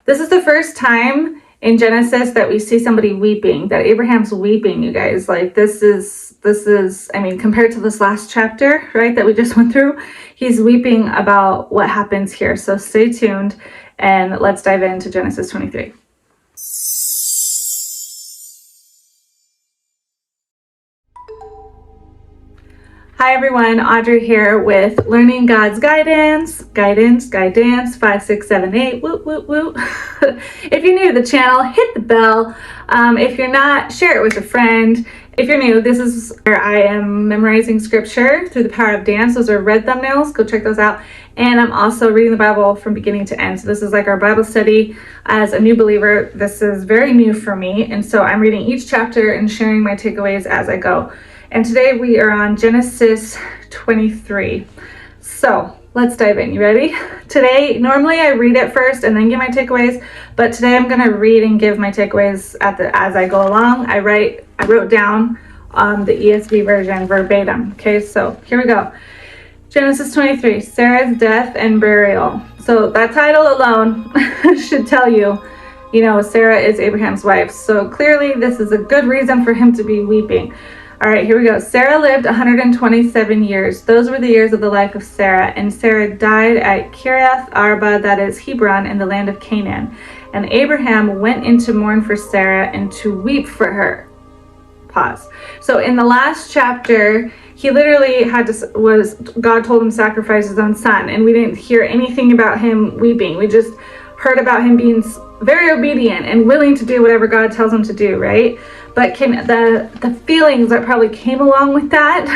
This is the first time in Genesis that we see somebody weeping, that Abraham's weeping, you guys. Like this is, I mean, compared to this last chapter, right, that we just went through, he's weeping about what happens here. So stay tuned and let's dive into Genesis 23. Hi everyone, Audrey here with Learning God's Guidance 5678. Woo woo woo. If you're new to the channel, hit the bell. If you're not, share it with a friend. If you're new, this is where I am memorizing scripture through the power of dance. Those are red thumbnails. Go check those out. And I'm also reading the Bible from beginning to end. So this is like our Bible study as a new believer. This is very new for me. And so I'm reading each chapter and sharing my takeaways as I go. And today we are on Genesis 23. So let's dive in. You ready? Today, normally I read it first and then give my takeaways, but today I'm going to read and give my takeaways as I go along. I wrote down the ESV version verbatim. Okay, so here we go. Genesis 23, Sarah's death and burial. So that title alone should tell you, Sarah is Abraham's wife. So clearly this is a good reason for him to be weeping. All right, here we go. Sarah lived 127 years. Those were the years of the life of Sarah. And Sarah died at Kiriath Arba, that is Hebron, in the land of Canaan. And Abraham went in to mourn for Sarah and to weep for her. Pause. So in the last chapter, he literally God told him to sacrifice his own son. And we didn't hear anything about him weeping. We just heard about him being very obedient and willing to do whatever God tells him to do, right? But the feelings that probably came along with that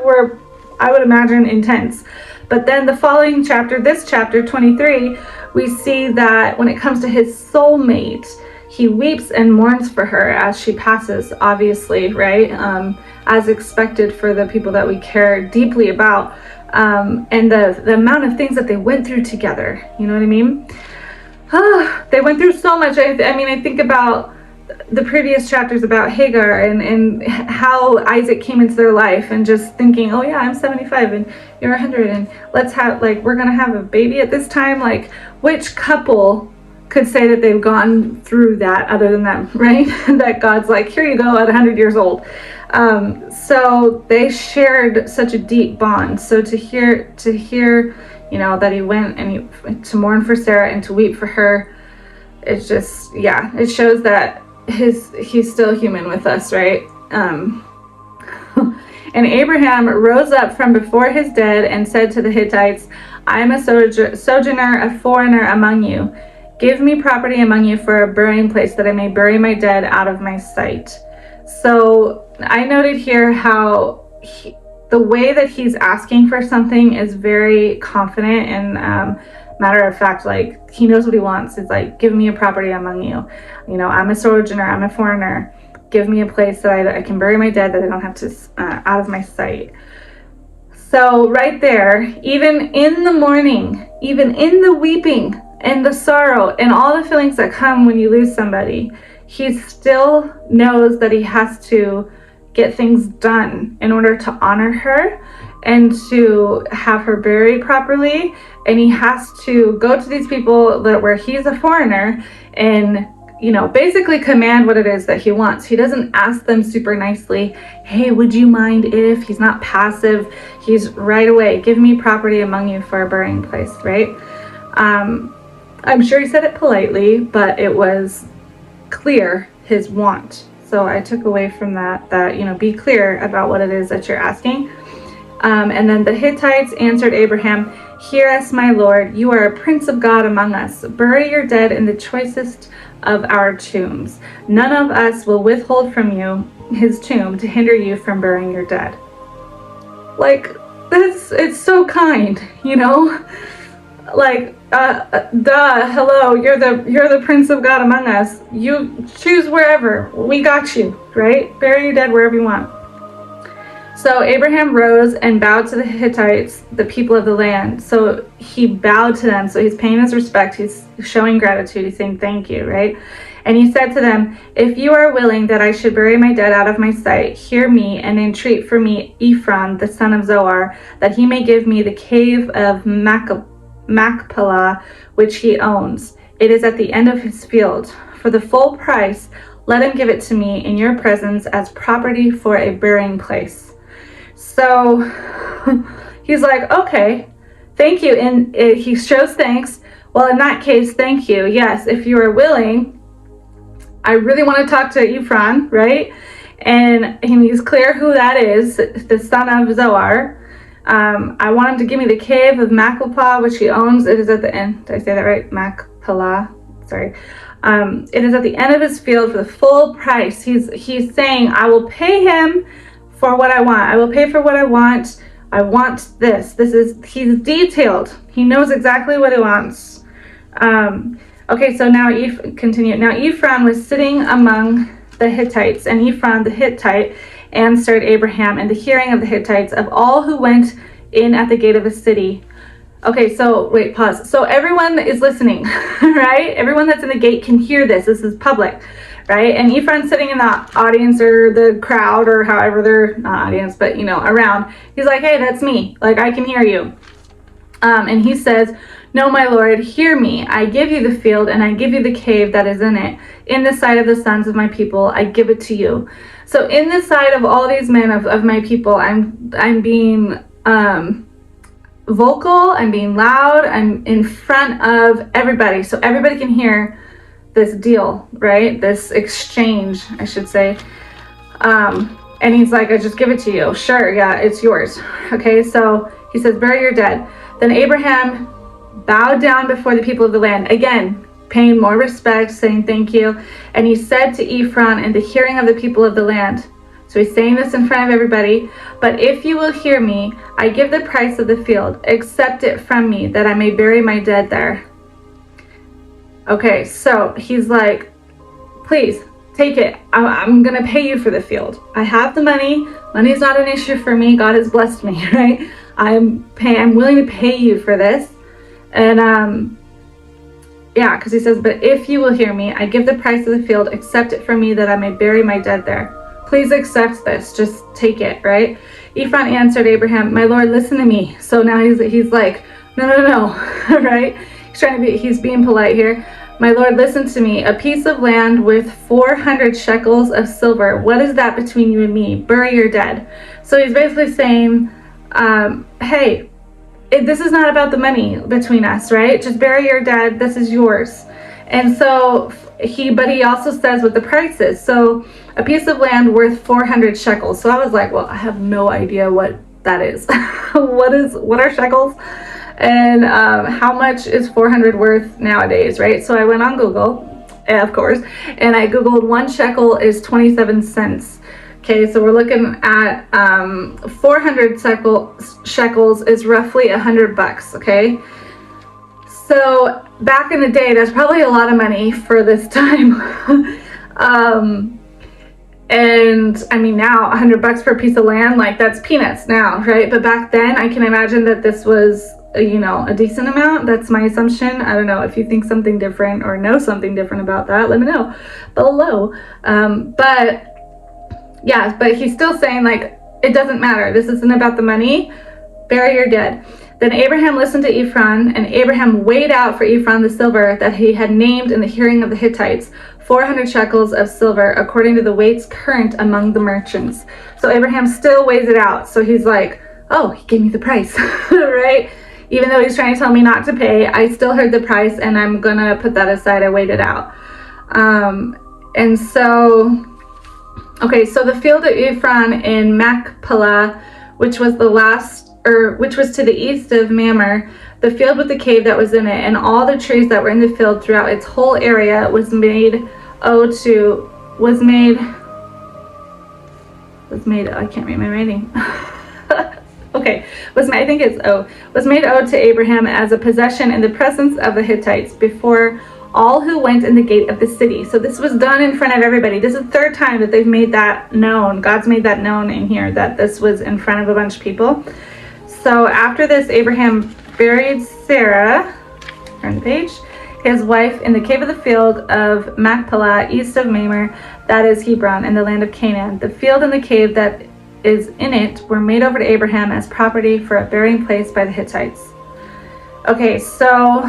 were, I would imagine, intense. But then the following chapter, this chapter 23, we see that when it comes to his soulmate, he weeps and mourns for her as she passes, obviously, right? As expected for the people that we care deeply about. And the amount of things that they went through together, you know what I mean? They went through so much. I think about the previous chapters about Hagar and how Isaac came into their life, and just thinking, oh yeah, I'm 75 and you're 100 and we're gonna have a baby at this time. Like, which couple could say that they've gone through that other than them, right? That God's like, here you go at 100 years old. So they shared such a deep bond. So to hear that he went and to mourn for Sarah and to weep for her, it's just, it shows that he's still human with us, right? And Abraham rose up from before his dead and said to the Hittites, I am a sojourner, a foreigner among you. Give me property among you for a burying place, that I may bury my dead out of my sight. So I noted here how the way that he's asking for something is very confident and matter of fact. Like, he knows what he wants. It's like, give me a property among you. I'm a sojourner, I'm a foreigner. Give me a place that I can bury my dead, that I don't have to out of my sight. So right there, even in the mourning, even in the weeping and the sorrow and all the feelings that come when you lose somebody, he still knows that he has to get things done in order to honor her and to have her buried properly. And he has to go to these people where he's a foreigner and basically command what it is that he wants. He doesn't ask them super nicely, hey, would you mind if? He's not passive. He's right away, give me property among you for a burying place, right? I'm sure he said it politely, but it was clear, his want. So I took away from that be clear about what it is that you're asking. And then the Hittites answered Abraham, hear us, my lord, you are a prince of God among us. Bury your dead in the choicest of our tombs. None of us will withhold from you his tomb to hinder you from burying your dead. Like, it's so kind, like, hello, you're the prince of God among us. You choose wherever, we got you, right? Bury your dead wherever you want. So Abraham rose and bowed to the Hittites, the people of the land. So he bowed to them. So he's paying his respect. He's showing gratitude. He's saying thank you, right? And he said to them, if you are willing that I should bury my dead out of my sight, hear me and entreat for me Ephron, the son of Zohar, that he may give me the cave of Machpelah, which he owns. It is at the end of his field. For the full price, let him give it to me in your presence as property for a burying place. So he's like, okay, thank you. And he shows thanks. Well, in that case, thank you. Yes, if you are willing, I really want to talk to Ephron, right? And he's clear who that is, the son of Zoar. I want him to give me the cave of Machpelah, which he owns. It is at the end. Did I say that right? Machpelah. Sorry. It is at the end of his field for the full price. He's saying, I will pay him for what I want. I will pay for what I want. I want this. He's detailed. He knows exactly what he wants. Okay, so now continue. Now Ephron was sitting among the Hittites, and Ephron the Hittite answered Abraham in the hearing of the Hittites of all who went in at the gate of the city. Okay, so wait, pause. So everyone is listening, right? Everyone that's in the gate can hear this. This is public, right? And Ephron's sitting in the audience or the crowd or however they're not audience, but around. He's like, hey, that's me. Like, I can hear you. And he says, no, my Lord, hear me. I give you the field and I give you the cave that is in it. In the sight of the sons of my people, I give it to you. So in the sight of all these men of my people, I'm being vocal, I'm being loud, I'm in front of everybody. So everybody can hear this deal, right? This exchange, I should say. And he's like, I just give it to you. Sure, yeah, it's yours. Okay, so he says, bury your dead. Then Abraham bowed down before the people of the land. Again, paying more respect, saying thank you. And he said to Ephron in the hearing of the people of the land. So he's saying this in front of everybody. But if you will hear me, I give the price of the field. Accept it from me, that I may bury my dead there. Okay, so he's like, please, take it. I'm going to pay you for the field. I have the money. Money's not an issue for me. God has blessed me, right? I'm willing to pay you for this. And yeah, because he says, but if you will hear me, I give the price of the field. Accept it from me, that I may bury my dead there. Please accept this. Just take it, right? Ephron answered Abraham, my Lord, listen to me. So now he's like, no, right? He's being polite here. My Lord, listen to me. A piece of land with 400 shekels of silver. What is that between you and me? Bury your dead. So he's basically saying, hey, this is not about the money between us, right? Just bury your dead. This is yours. And so but he also says what the price is. So a piece of land worth 400 shekels. So I was like, well, I have no idea what that is. What are shekels? And how much is 400 worth nowadays, right? So I went on Google, of course, and I Googled 1 shekel is 27 cents. Okay, so we're looking at 400 shekels is roughly $100, okay? So back in the day, that's probably a lot of money for this time. And I mean, now $100 for a piece of land, like that's peanuts now, right? But back then, I can imagine that this was, a decent amount. That's my assumption. I don't know if you think something different or know something different about that. Let me know below. But he's still saying, like, it doesn't matter. This isn't about the money. Bury your dead. Then Abraham listened to Ephron, and Abraham weighed out for Ephron the silver that he had named in the hearing of the Hittites, 400 shekels of silver, according to the weights current among the merchants. So Abraham still weighs it out. So he's like, oh, he gave me the price, right? Even though he's trying to tell me not to pay, I still heard the price, and I'm going to put that aside. I weighed it out. And so, okay, so the field of Ephron in Machpelah, which was to the east of Mamre, the field with the cave that was in it, and all the trees that were in the field throughout its whole area was made, I can't read my writing. Okay, was made owed to Abraham as a possession in the presence of the Hittites before all who went in the gate of the city. So this was done in front of everybody. This is the third time that they've made that known. God's made that known in here, that this was in front of a bunch of people. So after this, Abraham buried Sarah, turn the page, his wife, in the cave of the field of Machpelah, east of Mamre, that is Hebron, in the land of Canaan. The field and the cave that is in it were made over to Abraham as property for a burying place by the Hittites. Okay, so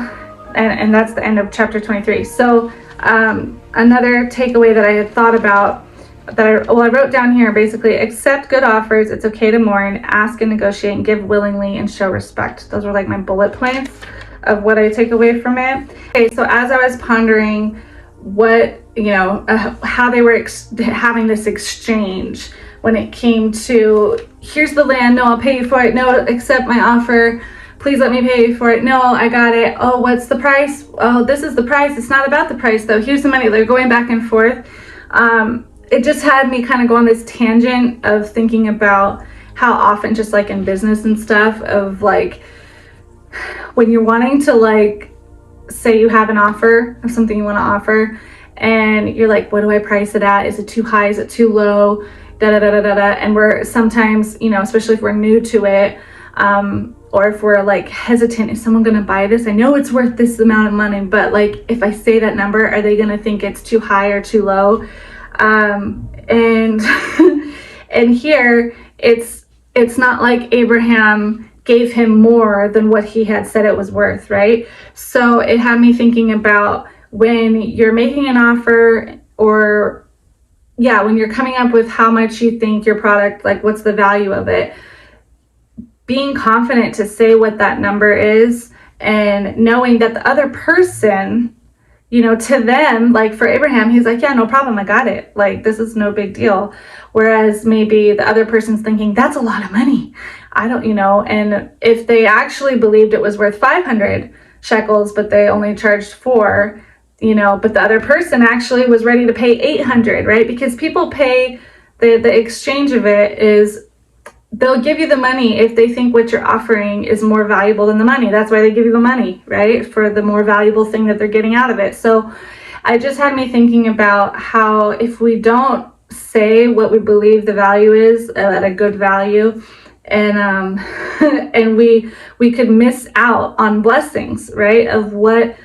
and that's the end of chapter 23. So another takeaway that I had thought about, I wrote down here, basically: accept good offers, it's okay to mourn, ask and negotiate, and give willingly, and show respect. Those were like my bullet points of what I take away from it. Okay, so as I was pondering what, how they were having this exchange when it came to, here's the land, no, I'll pay you for it, no, accept my offer, please let me pay you for it, no, I got it, oh, what's the price, oh, this is the price, it's not about the price though, here's the money. They're going back and forth. It just had me kind of go on this tangent of thinking about how often, just like in business and stuff, of like when you're wanting to, like, say you have an offer of something you want to offer, and you're like, what do I price it at? Is it too high? Is it too low? And we're sometimes, especially if we're new to it, or if we're like hesitant, is someone going to buy this? I know it's worth this amount of money, but like, if I say that number, are they going to think it's too high or too low? And and here it's not like Abraham gave him more than what he had said it was worth, right? So it had me thinking about when you're making an offer, or when you're coming up with how much you think your product, like what's the value of it, being confident to say what that number is, and knowing that the other person, to them, like for Abraham, he's like, yeah, no problem, I got it. Like, this is no big deal. Whereas maybe the other person's thinking, that's a lot of money. I don't, and if they actually believed it was worth 500 shekels, but they only charged 4, but the other person actually was ready to pay 800, right? Because people pay, the exchange of it is, they'll give you the money if they think what you're offering is more valuable than the money. That's why they give you the money, right? For the more valuable thing that they're getting out of it. So I just had me thinking about how if we don't say what we believe the value is at a good value, and and we could miss out on blessings, right? Of what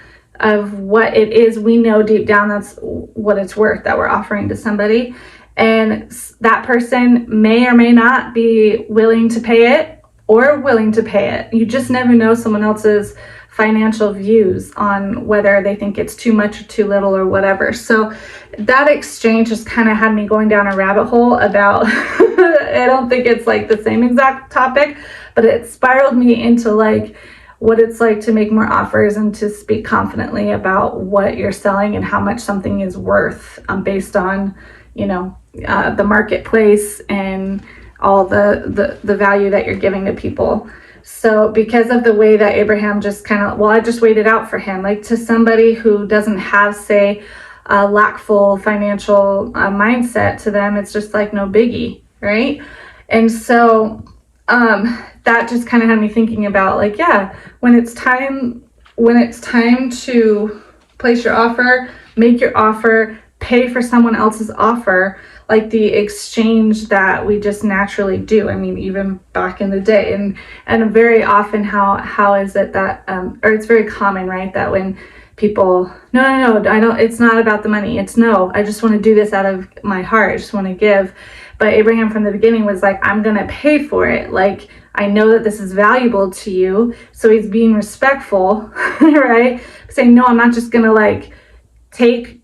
it is we know deep down that's what it's worth that we're offering to somebody. And that person may or may not be willing to pay it or willing to pay it. You just never know someone else's financial views on whether they think it's too much or too little or whatever. So that exchange just kind of had me going down a rabbit hole about, I don't think it's like the same exact topic, but it spiraled me into like what it's like to make more offers and to speak confidently about what you're selling and how much something is worth, based on, the marketplace and all the value that you're giving to people. So because of the way that Abraham just kind of, I just waited out for him, like to somebody who doesn't have, say, a lackful financial mindset, to them, it's just like no biggie, right? And so that just kind of had me thinking about like, when it's time to place your offer, make your offer, pay for someone else's offer, like the exchange that we just naturally do. I mean, even back in the day, and very often how is it that, or it's very common, right? That when people, no, I don't, it's not about the money. It's no, I just want to do this out of my heart. I just want to give. But Abraham from the beginning was like, I'm going to pay for it. Like, I know that this is valuable to you. So he's being respectful, right? Saying, no, I'm not just going to like take,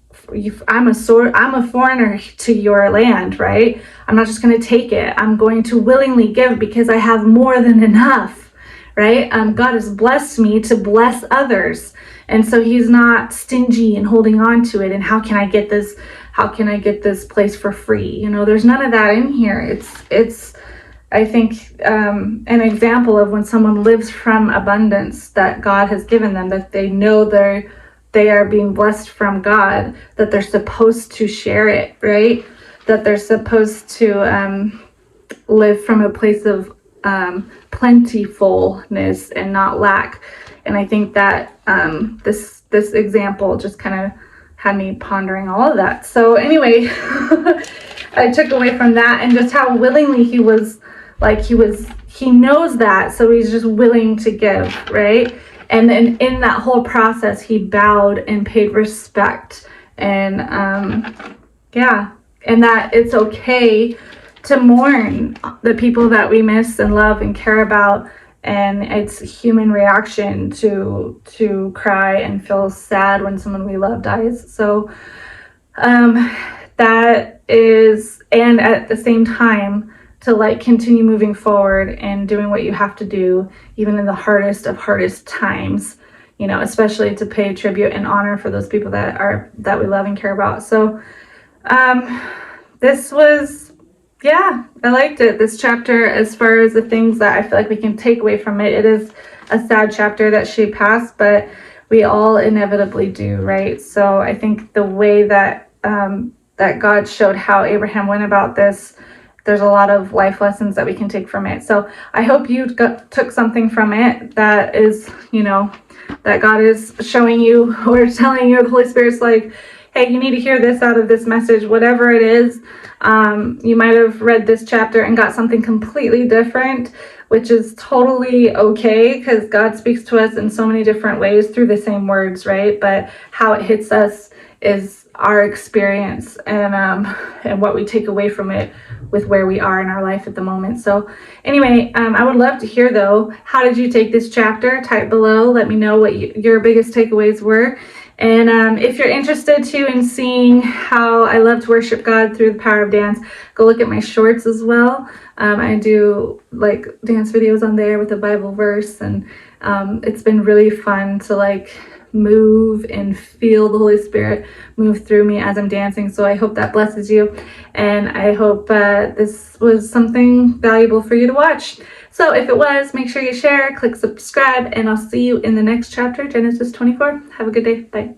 I'm a foreigner to your land, right? I'm not just going to take it. I'm going to willingly give because I have more than enough, right? God has blessed me to bless others. And so he's not stingy and holding on to it. And how can I get this? How can I get this place for free? There's none of that in here. It's I think, an example of when someone lives from abundance that God has given them, that they know they are being blessed from God, that they're supposed to share it, right? That they're supposed to live from a place of plentifulness and not lack. And I think that this example just kind of had me pondering all of that. So anyway, I took away from that, and just how willingly he was, he knows that, so he's just willing to give, right? And then in that whole process, he bowed and paid respect. And and that it's okay to mourn the people that we miss and love and care about, and it's human reaction to cry and feel sad when someone we love dies. So that is, and at the same time, to like continue moving forward and doing what you have to do, even in the hardest of hardest times, you know, especially to pay tribute and honor for those people that we love and care about. So this was, yeah, I liked it, this chapter. As far as the things that I feel like we can take away from it, it is a sad chapter that she passed, but we all inevitably do, right? So I think the way that that God showed how Abraham went about this, there's a lot of life lessons that we can take from it. So I hope you took something from it that is, you know, that God is showing you or telling you, the Holy Spirit's like, hey, you need to hear this out of this message, whatever it is. You might have read this chapter and got something completely different, which is totally okay, because God speaks to us in so many different ways through the same words, right? But how it hits us is our experience and what we take away from it with where we are in our life at the moment. So anyway, I would love to hear though, how did you take this chapter? Type below, let me know what your biggest takeaways were. And if you're interested too in seeing how I love to worship God through the power of dance, go look at my shorts as well. I do like dance videos on there with a Bible verse, and it's been really fun to like move and feel the Holy Spirit move through me as I'm dancing. So I hope that blesses you, and I hope this was something valuable for you to watch. So if it was, make sure you share, click subscribe, and I'll see you in the next chapter, Genesis 24. Have a good day. Bye.